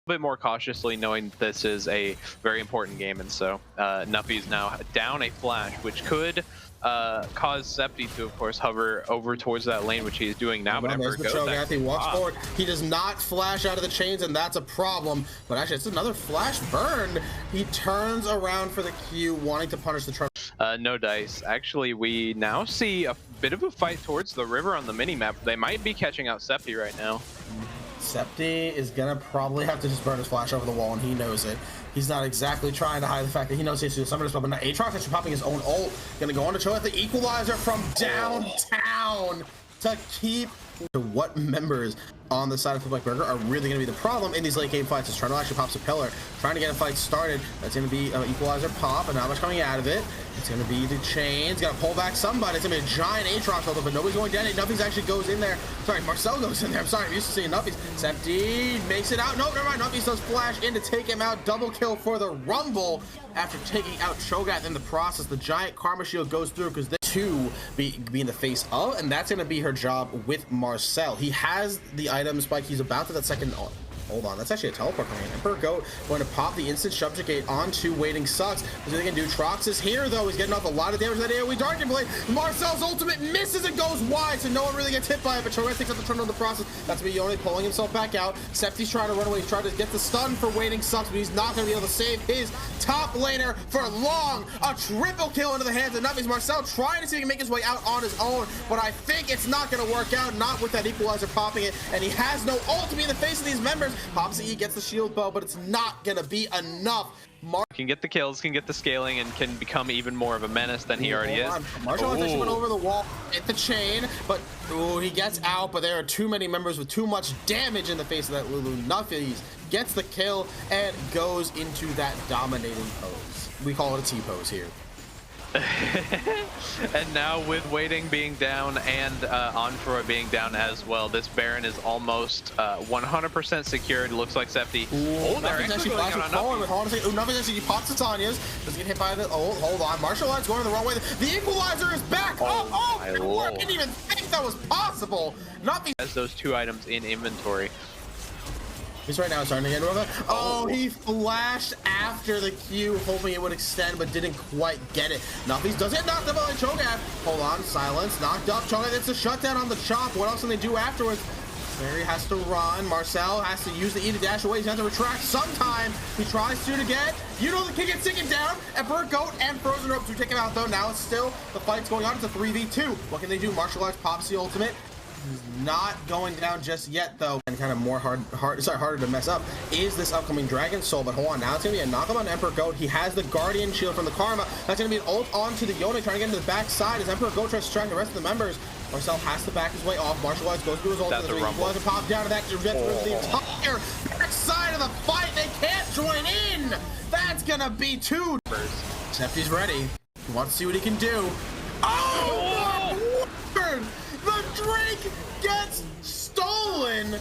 bit more cautiously, knowing this is a very important game, and so Nuffy's now down a flash, which could cause Septi to, of course, hover over towards that lane, which he's doing now. But There's the Cho'Gath. He walks forward. He does not flash out of the chains, and that's a problem. But actually, it's another flash burn. He turns around for the Q, wanting to punish the Trundle. No dice. Actually, we now see a bit of a fight towards the river on the mini-map. They might be catching out Septi right now. Septi is gonna probably have to just burn his flash over the wall, and he knows it. He's not exactly trying to hide the fact that he knows he has to do something, but now Aatrox actually popping his own ult. Gonna go on to show at the equalizer from downtown to keep. What members on the side of Black Burger are really going to be the problem in these late game fights? Is Trundle actually pops a pillar, trying to get a fight started. That's going to be an equalizer pop, and not much coming out of it. It's going to be the chains. Got to pull back somebody. It's going to be a giant Aatrox ult, but nobody's going down. Nothing actually goes in there. Sorry, Marcel goes in there. I'm sorry, I'm used to seeing Nuffy's. Septi makes it out. No, never mind. Nuffy does flash in to take him out. Double kill for the Rumble after taking out Cho'Gath in the process. The giant Karma Shield goes through because this to be in the face of, and that's going to be her job with Marcel. He has the item spike. He's about to that second. Hold on, that's actually a teleport coming in. Emperor Goat going to pop the instant subjugate onto Waiting Sucks. What they can do? Trox is here though. He's getting off a lot of damage. That AoE Darkin Blade. Marcel's ultimate misses and goes wide, so no one really gets hit by it. But Cho'Gath takes out the Trundle in the process. That's Yone pulling himself back out. Septi's trying to run away. He's trying to get the stun for Waiting Sucks, but he's not going to be able to save his top laner for long. A triple kill into the hands of Nuffy's. Marcel trying to see if he can make his way out on his own, but I think it's not going to work out. Not with that equalizer popping it, and he has no ult to be in the face of these members. Pops E, gets the shield bow, but it's not going to be enough. Can get the kills, can get the scaling, and can become even more of a menace than he already is. Marshall actually went over the wall, hit the chain, but he gets out, but there are too many members with too much damage in the face of that Lulu. Nuffy gets the kill and goes into that dominating pose. We call it a T-pose here. And now with Waiting being down and Onfroy being down as well, this Baron is almost 100% secured. Looks like Septi. They're actually flashing forward with Novice actually pops the Tanya's. Doesn't get hit by the. Oh, hold on. Martial arts going the wrong way. The equalizer is back. I didn't even think that was possible. Nothing. Has those two items in inventory. He's right now starting to get over. Oh, he flashed after the Q, hoping it would extend, but didn't quite get it. Nuffy does get knocked up by Cho'Gath. Hold on, silence, knocked up. Cho'Gath gets a shutdown on the chop. What else can they do afterwards? Barry has to run. Marcel has to use the E to dash away. He's going to retract sometime. He tries to again. You know the kick gets taken down. Emperor Goat and Frozen Rope to take him out, though. Now it's still the fight's going on. It's a 3v2. What can they do? Martial arts pops the ultimate. He's not going down just yet, though, and kind of more harder to mess up is this upcoming Dragon Soul. But hold on, now it's gonna be a knockup on Emperor Goat. He has the Guardian Shield from the Karma. That's gonna be an ult onto the Yone, trying to get into the back side as Emperor Goat tries to track the rest of the members. Marcel has to back his way off. Martial arts goes through his ult. That's the Rumble. Pop down to that to get through the entire back side of the fight. They can't join in. That's gonna be two. Septi's ready. He wants to see what he can do. Oh my word! The Drake gets stolen,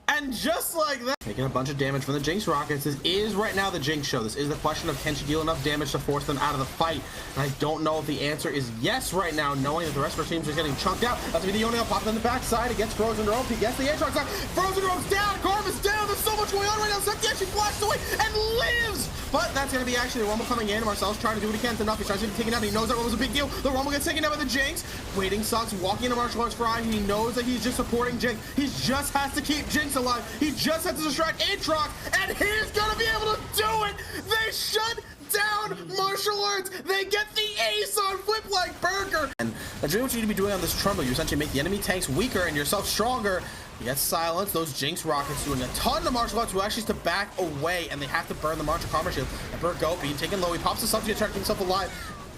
and just like that, taking a bunch of damage from the Jinx Rockets. This is right now the Jinx show. This is the question of can she deal enough damage to force them out of the fight, and I don't know if the answer is yes right now, knowing that the rest of our teams are getting chunked out. That's gonna be the only popping on the backside against Frozen Rope. He gets the Aatrox out. Frozen Rope's down. Karma's down. There's so much going on right now. Septi actually flashed away and lives, but that's gonna be actually the Rumble coming in. Marcel's trying to do what he can to Nuffy. Tries to get taken out. He knows that Rumble's a big deal. The Rumble gets taken out by the Jinx. Waiting Sucks walking into Martial Arts Fry. He knows that he's just supporting Jinx. He just has to keep Jinx alive. He just has to distract Aatrox, and he's gonna be able to do it. They shut down martial arts. They get the ace on Flip Like Burger. And that's really what you need to be doing on this Trundle. You essentially make the enemy tanks weaker and yourself stronger. You get silence. Those Jinx Rockets doing a ton of martial arts who actually has to back away, and they have to burn the Martial Karma Shield. Emperor Goat being taken low. He pops the subject, trying to keep himself alive.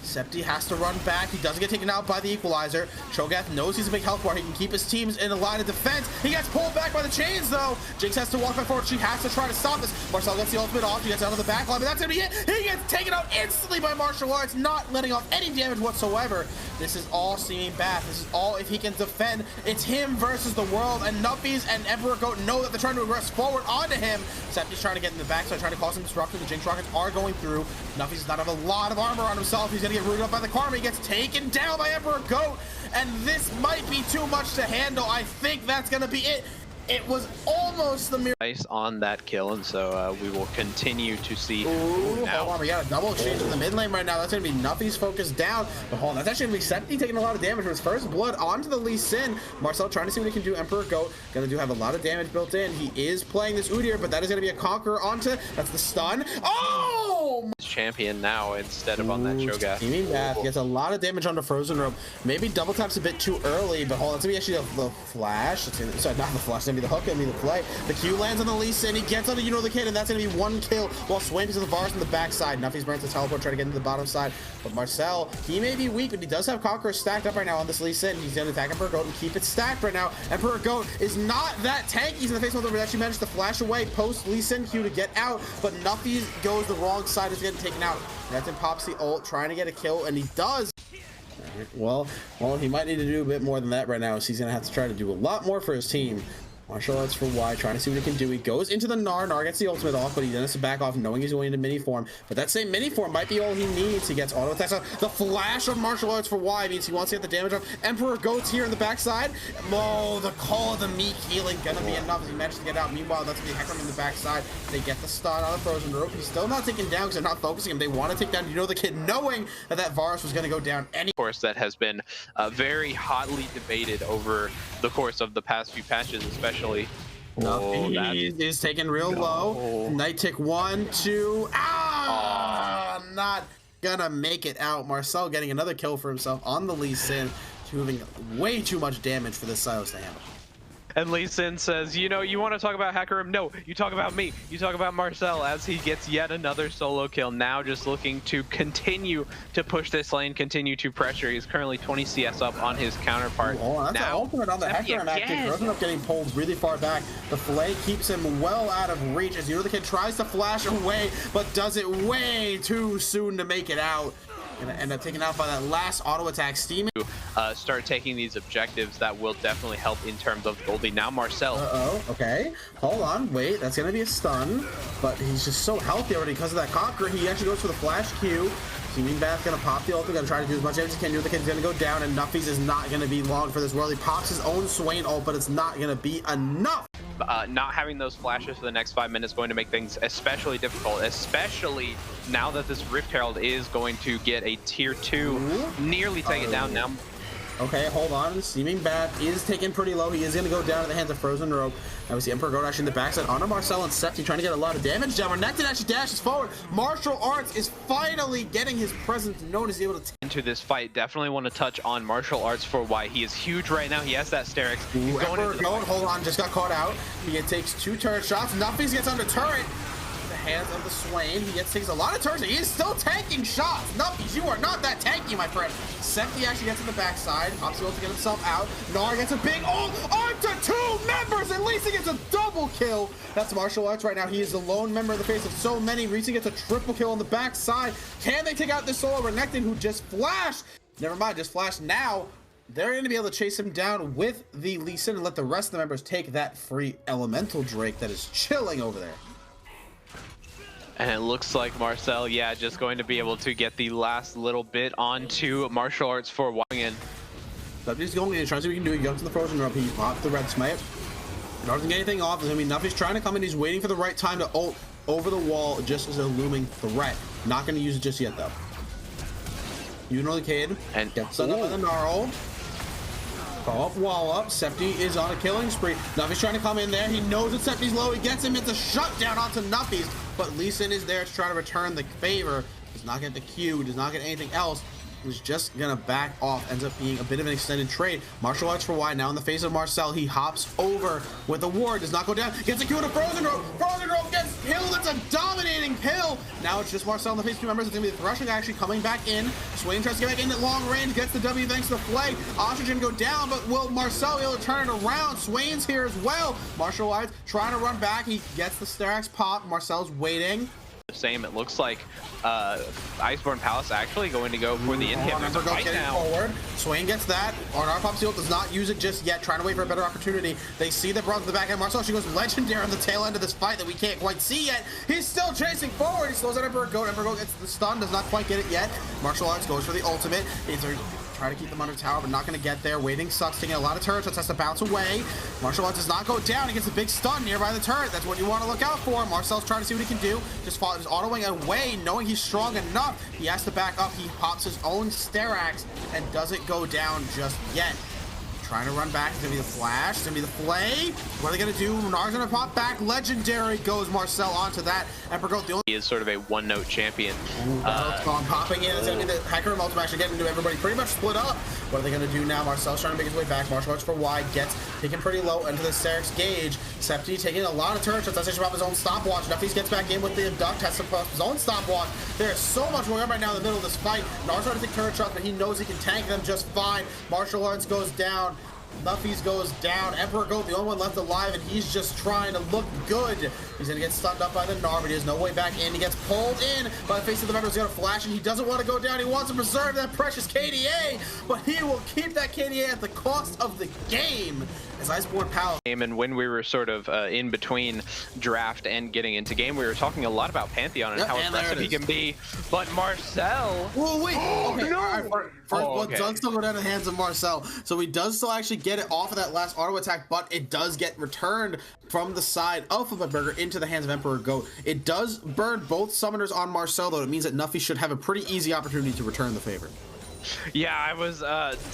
Septi has to run back. He doesn't get taken out by the equalizer. Cho'Gath knows he's a big health bar. He can keep his teams in a line of defense. He gets pulled back by the chains, though. Jinx has to walk back forward. She has to try to stop this. Marcel gets the ultimate off. He gets out of the back line, but that's going to be it. He gets taken out instantly by martial arts, not letting off any damage whatsoever. This is all seeming bad. This is all if he can defend. It's him versus the world, and Nuffies and Emperor Goat know that they're trying to aggress forward onto him. Septi's trying to get in the backside, trying to cause some disruption. The Jinx Rockets are going through. Nuffies does not have a lot of armor on himself. He's going to get rooted up by the Karma. He gets taken down by Emperor Goat, and this might be too much to handle. I think that's going to be it. It was almost the mirror. Nice on that kill, and so we will continue to see. Ooh, now. hold on, we got a double exchange in the mid lane right now. That's going to be Novice focused down. But hold on, that's actually going to be Septi taking a lot of damage from his first blood onto the Lee Sin. Marcel trying to see what he can do. Emperor Goat going to have a lot of damage built in. He is playing this Udyr, but that is going to be a Conqueror onto. That's the stun. Oh! Champion now instead of on that Shogun. Steaming Bath gets a lot of damage on the Frozen Rope. Maybe double taps a bit too early, but hold on, it's gonna be actually the flash. It's gonna, sorry, not the flash, it's gonna be the hook, it's gonna be the play. The Q lands on the Lee Sin, he gets on the the Kid, and that's gonna be one kill while Swain is on the bars on the backside. Nuffy's burns the teleport, trying to get into the bottom side. But Marcel, he may be weak, but he does have Conqueror stacked up right now on this Lee Sin. He's gonna attack Emperor Goat and keep it stacked right now. Emperor Goat is not that tanky. He's in the face of the but actually managed to flash away post Lee Sin Q to get out, but Nuffy goes the wrong side, is getting taken out. That's in pops the ult, trying to get a kill, and he does. Well, he might need to do a bit more than that right now, so he's gonna have to try to do a lot more for his team. Martial arts for Y, trying to see what he can do. He goes into the Gnar gets the ultimate off, but he then has to back off knowing he's going into mini form. But that same mini form might be all he needs. He gets auto attacks. The flash of martial arts for Y means he wants to get the damage off. Emperor Goat's here in the backside. Oh, the call of the meek healing gonna be enough as he manages to get out. Meanwhile, that's gonna be Hecarim in the backside. They get the stun on the Frozen Rope. He's still not taken down because they're not focusing him. They want to take down the Kid, knowing that Varus was gonna go down any. Of course, that has been very hotly debated over the course of the past few patches, especially. No, he is taken real low. Night tick 1, 2. Not gonna make it out. Marcel getting another kill for himself on the Lee Sin, doing way too much damage for this Silas to handle. And Lee Sin says, you know, you want to talk about Hecarim? No, you talk about me. You talk about Marcel, as he gets yet another solo kill. Now just looking to continue to push this lane, continue to pressure. He's currently 20 CS up on his counterpart. That's an ultimate on the Hecarim active. Frozen up getting pulled really far back. The fillet keeps him well out of reach as the Kid tries to flash away, but does it way too soon to make it out. Gonna end up taken out by that last auto attack. Steam. Start taking these objectives that will definitely help in terms of Goldie. Now Marcel. Okay. Hold on. Wait. That's gonna be a stun, but he's just so healthy already because of that Conqueror. He actually goes for the flash Q. Steaming Bath gonna pop the ult. Gonna try to do as much damage as he can. The Kid's gonna go down, and Nuffy's is not gonna be long for this world. He pops his own Swain ult, but it's not gonna be enough. Not having those flashes for the next 5 minutes going to make things especially difficult, especially now that this Rift Herald is going to get a tier 2, nearly take it down now. Okay, hold on. Steaming Bath is taken pretty low. He is going to go down to the hands of Frozen Rope. Now we see Emperor Goat actually in the backside onto Marcel and Septi trying to get a lot of damage down. Renekton actually dashes forward. Martial Arts is finally getting his presence known as able to into this fight. Definitely want to touch on Martial Arts for why he is huge right now. He has that Sterix. He's going into the fight. Hold on, just got caught out. He takes 2 turret shots. Nuffy gets on the turret. Hands of the Swain. He takes a lot of turns. He is still tanking shots. Nuffies, you are not that tanky, my friend. Septi actually gets in the backside. Optional to get himself out. Gnar gets a big ult onto 2 members. At least he gets a double kill. That's Martial Arts right now. He is the lone member in the face of so many. Reese gets a triple kill on the backside. Can they take out this solo Renekton who just flashed? Never mind, just flashed now. They're going to be able to chase him down with the Lee Sin and let the rest of the members take that free elemental Drake that is chilling over there. And it looks like Marcel, just going to be able to get the last little bit onto Martial Arts for Wang. Septi's going in, trying to see what he can do. He goes to the Frozen Rope. He popped the red smite. Doesn't get anything off. I mean, Nuffy's trying to come in. He's waiting for the right time to ult over the wall just as a looming threat. Not going to use it just yet, though. The Kid. And gets set up by the Gnarl. Follow up, wall up. Septi is on a killing spree. Nuffy's trying to come in there. He knows that Septi's low. He gets him. It's a shutdown onto Nuffy's. But Lee Sin is there to try to return the favor. Does not get the Q. Does not get anything else. He's just going to back off. Ends up being a bit of an extended trade. Martial Arts for Y. Now in the face of Marcel, he hops over with a ward. Does not go down. Gets a Q to Frozen Rope. Frozen Rope gets killed. It's a dominating kill. Now it's just Marcel in the face of 2 members. It's going to be the Threshing actually coming back in. Swain tries to get back in at long range. Gets the W thanks to the Flay. Oxygen go down, but will Marcel be able to turn it around? Swain's here as well. Martial Arts trying to run back. He gets the Sterix pop. Marcel's waiting. Same. It looks like Iceborne Palace actually going to go for the in-hit right now. Forward. Swain gets that. Arnar Pop Seal does not use it just yet, trying to wait for a better opportunity. They see the bronze in the back end. Marcel, she goes legendary on the tail end of this fight that we can't quite see yet. He's still chasing forward. He slows out Emperor Goat. Emperor Goat gets the stun, does not quite get it yet. Martial Arts goes for the ultimate. He's trying try to keep them under tower, but not going to get there. Waiting sucks, taking a lot of turrets, has to bounce away. Martial Arts does not go down. He gets a big stun nearby the turret. That's what you want to look out for. Marcel's trying to see what he can do. Just autoing away, knowing he's strong enough. He has to back up. He pops his own Sterax and doesn't go down just yet. Trying to run back. It's gonna be the flash. It's gonna be the flay. What are they gonna do? Renar's gonna pop back. Legendary goes Marcel onto that. Emperor Goat, the only he is sort of a one-note champion. Popping in. It's gonna be the Hecarim ultimate actually getting into everybody pretty much split up. What are they gonna do now? Marcel's trying to make his way back. Martial Arts for wide. Gets taken pretty low into the Serix gauge. Septi taking a lot of turrets. That's actually his own stopwatch. Nuffies gets back in with the Abduct. Has to pop his own stopwatch. There is so much going on right now in the middle of this fight. Nar's trying to take turret shots, but he knows he can tank them just fine. Martial Arts goes down. Nuffies goes down. Emperor Goat, the only one left alive, and he's just trying to look good. He's gonna get stunned up by the Gnar, but he has no way back in. He gets pulled in by the face of the member. He's gonna flash, and he doesn't want to go down. He wants to preserve that precious KDA, but he will keep that KDA at the cost of the game. As Iceborne Palace. And when we were sort of in between draft and getting into game, we were talking a lot about Pantheon and how impressive he can be. But Marcel. Whoa, wait. Okay. No. All right, first, does still go down the hands of Marcel, so he does still actually get it off of that last auto attack, but it does get returned from the side of Flipperburger into the hands of Emperor Goat. It does burn both summoners on Marcel, though. It means that Nuffy should have a pretty easy opportunity to return the favor. Yeah, I was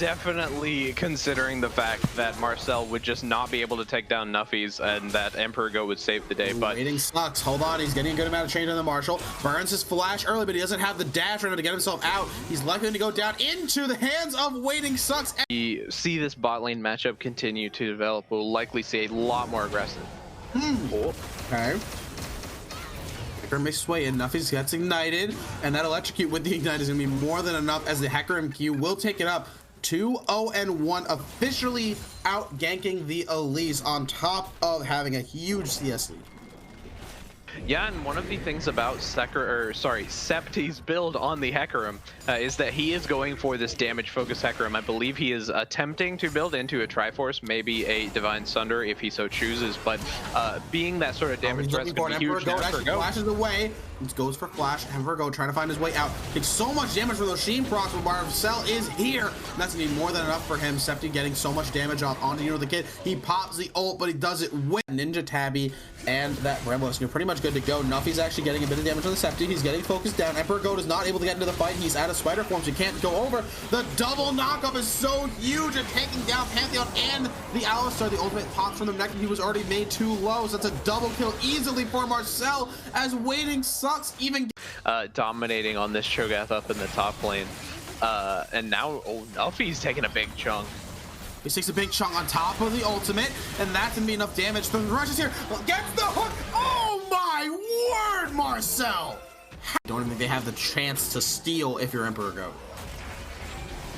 definitely considering the fact that Marcel would just not be able to take down Nuffies and that Emperor Goat would save the day. But waiting sucks. Hold on, he's getting a good amount of change on the Marshal. Burns his flash early, but he doesn't have the dash right now to get himself out. He's likely to go down into the hands of Waiting Sucks. We see this bot lane matchup continue to develop. We'll likely see a lot more aggressive. Okay. Makes his way in. Nuffies gets ignited, and that electrocute with the ignite is gonna be more than enough, as the Hecarim Q will take it up 2-0-1, officially out ganking the Elise on top of having a huge CS lead. Yeah, and one of the things about Septi's build on the Hecarim is that he is going for this damage-focused Hecarim. I believe he is attempting to build into a Triforce, maybe a Divine Sunder if he so chooses, but being that sort of damage threat is going to be huge. Actually flashes away. Goes for flash. Emperor Goat trying to find his way out. Takes so much damage for those Sheen procs, but Marcel is here. And that's gonna be more than enough for him. Septi getting so much damage off onto the kid. He pops the ult, but he does it with Ninja Tabby and that Bramble. You're pretty much good to go. Nuffy's actually getting a bit of damage on the Septi. He's getting focused down. Emperor Goat is not able to get into the fight. He's out of spider form, so he can't go over. The double knockup is so huge at taking down Pantheon and the Alistar. The ultimate pops from the neck, and he was already made too low, so that's a double kill easily for Marcel, as Waiting Sucks even dominating on this Cho'Gath up in the top lane. And now Nuffy's taking a big chunk. He takes a big chunk on top of the ultimate, and that's gonna be enough damage. The rushes here, gets the hook. Oh my word, Marcel! Don't even think they have the chance to steal if you're Emperor Goat.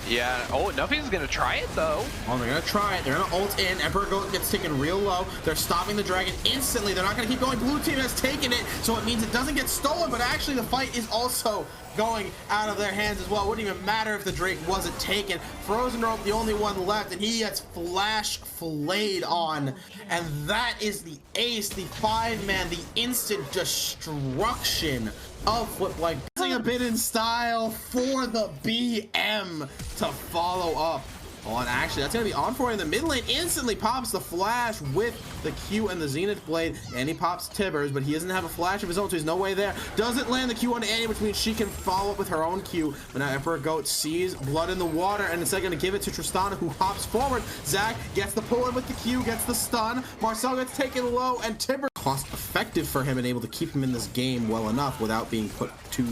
Yeah, Nuffy's gonna try it though. Oh, they're gonna try it. They're gonna ult in. Emperor Goat gets taken real low. They're stopping the dragon instantly. They're not gonna keep going. Blue team has taken it, so it means it doesn't get stolen, but actually the fight is also going out of their hands as well. It wouldn't even matter if the Drake wasn't taken. Frozen Rope, the only one left, and he gets flash flayed on. And that is the ace, the 5-man, the instant destruction of Flip like a bit in style for the BM to follow up on. Actually, that's gonna be on for him in the mid lane. Instantly pops the flash with the Q and the Zenith Blade, and he pops Tibbers, but he doesn't have a flash of his own, so there's no way there. Doesn't land the Q on Annie, which means she can follow up with her own Q. But now Emperor Goat sees blood in the water, and instead gonna give it to Tristana, who hops forward. Zac gets the pull in with the Q, gets the stun. Marcel gets taken low, and Tibbers cost effective for him and able to keep him in this game well enough without being put too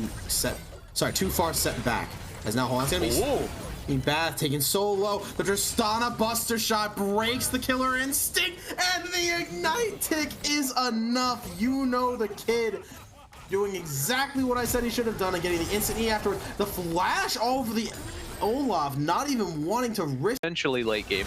far set back. As now, hold on, it's gonna be Bath taken so low. The Tristana Buster Shot breaks the Killer Instinct, and the Ignite tick is enough. You know the kid doing exactly what I said he should have done and getting the instant E afterwards. The flash over the Olaf, not even wanting to risk. Essentially late game,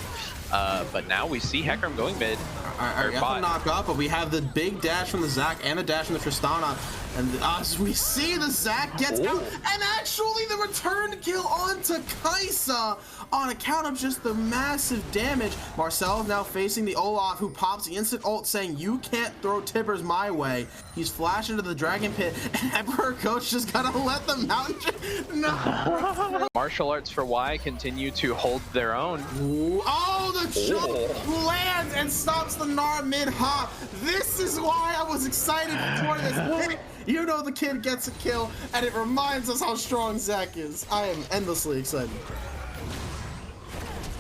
but now we see Hecarim going mid. We have to knock up, but we have the big dash from the Zac and the dash from the Tristana, and as we see the Zac gets out, and actually the return kill onto Kaisa on account of just the massive damage. Marcel is now facing the Olaf, who pops the instant ult saying, "You can't throw Tibbers my way." He's flashed into the Dragon Pit, and Emperor Coach just gotta let the mountain. No. martial arts for Y continue to hold their own. Ooh. Oh, the jump lands and stops the Gnar mid-hop. This is why I was excited for this pick. You know the kid gets a kill, and it reminds us how strong Zach is. I am endlessly excited.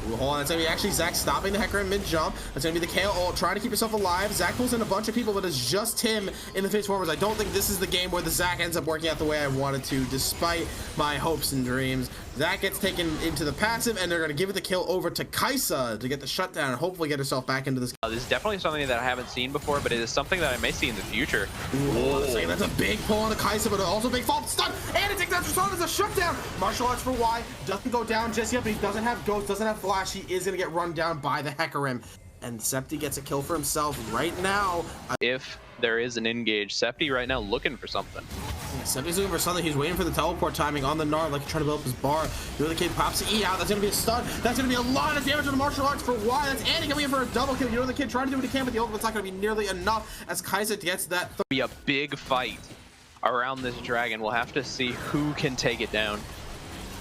Ooh, hold on, it's gonna be actually Zach stopping the Hecarim mid-jump. That's gonna be the KO ult, trying to keep himself alive. Zach pulls in a bunch of people, but it's just him in the face forwards. I don't think this is the game where the Zach ends up working out the way I wanted to, despite my hopes and dreams. Zach gets taken into the passive, and they're gonna give it the kill over to Kaisa to get the shutdown and hopefully get herself back into this. This is definitely something that I haven't seen before, but it is something that I may see in the future. Ooh, that's a big pull on the Kaisa, but also a big fall stun, and it takes out Tristana as a shutdown. Martial arts for Y, doesn't go down just yet, but he doesn't have Ghost, doesn't have Flash. He is gonna get run down by the Hecarim, and Septi gets a kill for himself right now. If there is an engage, Septi right now looking for something. Septi's looking for something. He's waiting for the teleport timing on the Gnar, like trying to build up his bar. The other kid pops the E out. That's gonna be a stun. That's gonna be a lot of damage on the martial arts for Y. That's Andy coming in for a double kill. You know the kid trying to do what he can, but the ultimate's not gonna be nearly enough as Kaisa gets that. Be a big fight around this dragon. We'll have to see who can take it down.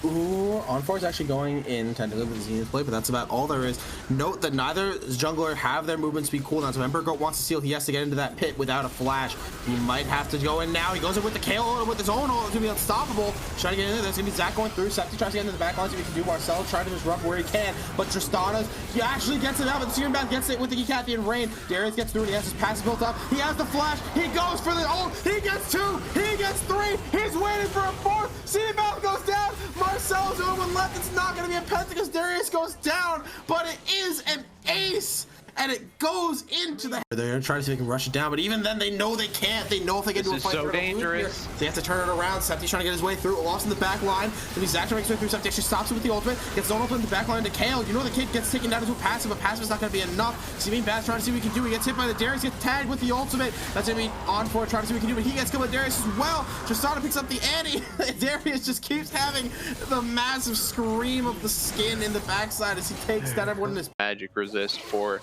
Ooh, On4 is actually going in technically with the Zenith play, but that's about all there is. Note that neither jungler have their movement speed cooldown, so Emperor Goat wants to steal. He has to get into that pit without a flash. He might have to go in now. He goes in with the KO with his own ult. It's gonna be unstoppable. Trying to get in there. There's gonna be Zach going through. Septi tries to get into the back line so he can do. Marcel trying to disrupt where he can, but Tristana's, he actually gets it out, but the Searing Bath gets it with the Ecathian Rain. Darius gets through and he has his passive built up. He has the flash. He goes for the ult. He gets 2. He gets 3. He's waiting for a 4th. Searing Bath goes down. Marcel's the only one left. It's not going to be a penta because Darius goes down, but it is an ace. And it goes into the. They're gonna try to see if they can rush it down, but even then they know they can't. They know if they get into a fight, so dangerous. They have to turn it around. Septi's trying to get his way through. Olaf's in the back line. Then Zach makes his way through. Septi actually stops it with the ultimate. Gets zone open in the back line to Kale. You know the kid gets taken down into a passive, but passive is not gonna be enough. Seeming Bad trying to see what he can do. He gets hit by the Darius, gets tagged with the ultimate. That's gonna be On4 trying to see what he can do, but he gets killed by Darius as well. Tristana picks up the Annie. Darius just keeps having the massive scream of the skin in the backside as he takes down everyone in his magic resist for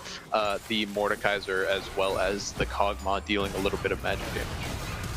the Mordekaiser as well as the Kog'Maw dealing a little bit of magic damage.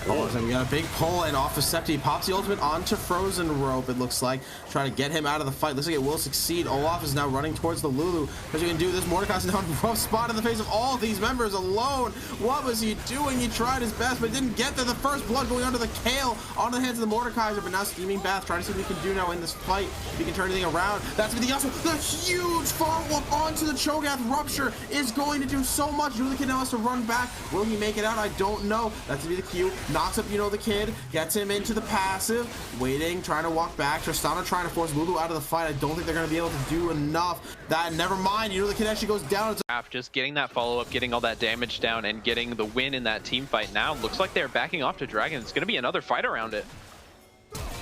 Oh, so we got a big pull and off of Septi. Pops the ultimate onto Frozen Rope, it looks like. Trying to get him out of the fight. Looks like it will succeed. Olaf is now running towards the Lulu. As you can do this, Mordekaiser now in a rough spot in the face of all of these members alone. What was he doing? He tried his best, but didn't get there. The first blood going onto the Kale, onto the hands of the Mordekaiser, but now Steaming Bath trying to see what he can do now in this fight. If he can turn anything around. That's the also the huge follow-up onto the Cho'Gath Rupture is going to do so much. The kid now has to run back. Will he make it out? I don't know. That's gonna be the Q. Knocks up, you know, the kid, gets him into the passive, waiting, trying to walk back. Tristana trying to force Lulu out of the fight. I don't think they're going to be able to do enough. That, never mind, you know, the kid actually goes down. Just getting that follow-up, getting all that damage down, and getting the win in that team fight now. Looks like they're backing off to Dragon. It's going to be another fight around it.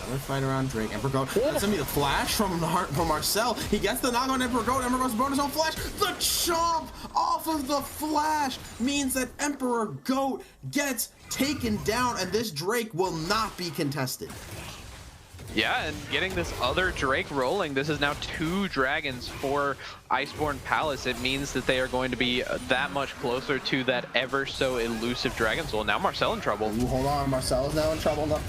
Another fight around Drake. Emperor Goat. That's gonna be the flash from Marcel. He gets the knock on Emperor Goat. Emperor Goat's bonus on flash. The chomp off of the flash means that Emperor Goat gets taken down, and this Drake will not be contested. Yeah, and getting this other Drake rolling. This is now 2 dragons for Iceborne Palace. It means that they are going to be that much closer to that ever so elusive Dragon Soul. Now Marcel in trouble. Ooh, hold on, Marcel is now in trouble.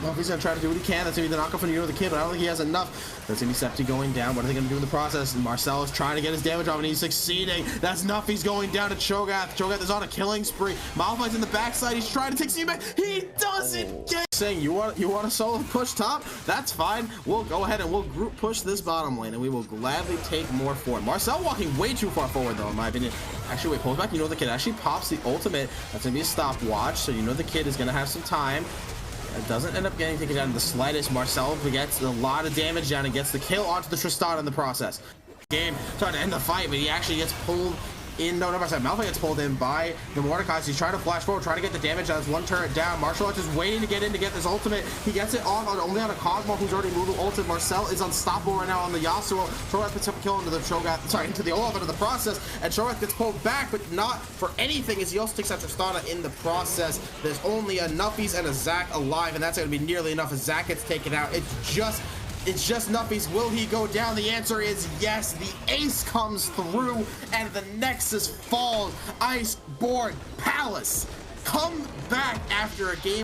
No, he's gonna try to do what he can. That's gonna be the knockoff from the kid, but I don't think he has enough. That's gonna be Septi going down. What are they gonna do in the process? And Marcel is trying to get his damage off, and he's succeeding. That's Nuffy's going down to Cho'Gath. Cho'Gath is on a killing spree. Malphite's in the backside. He's trying to take Steam back. He doesn't get. Saying you want a solo push top? That's fine. We'll go ahead and we'll group push this bottom lane, and we will gladly take more forward. Marcel walking way too far forward, though, in my opinion. Actually, wait, pulls back. You know the kid actually pops the ultimate. That's gonna be a stopwatch, so you know the kid is gonna have some time. It doesn't end up getting taken down in the slightest. Marcel gets a lot of damage down and gets the kill onto the Tristana in the process. Game trying to end the fight, but he actually gets pulled in. No, Malphite gets pulled in by the Mordekaiser. He's trying to flash forward, trying to get the damage. That's one turret down. Martial Arts is waiting to get in to get this ultimate. He gets it off only on a Kog'Maw who's already moved the ultimate. Marcel is unstoppable right now on the Yasuo. Cho'Gath puts up a kill into the Cho'Gath, sorry, into the Olaf into the process, and Cho'Gath gets pulled back, but not for anything as he also takes out Tristana in the process. There's only a Nuffies and a Zac alive, and that's going to be nearly enough as Zac gets taken out. It's just Nuffies. Will he go down? The answer is yes. The ace comes through and the Nexus falls. Iceborne Palace come back after a game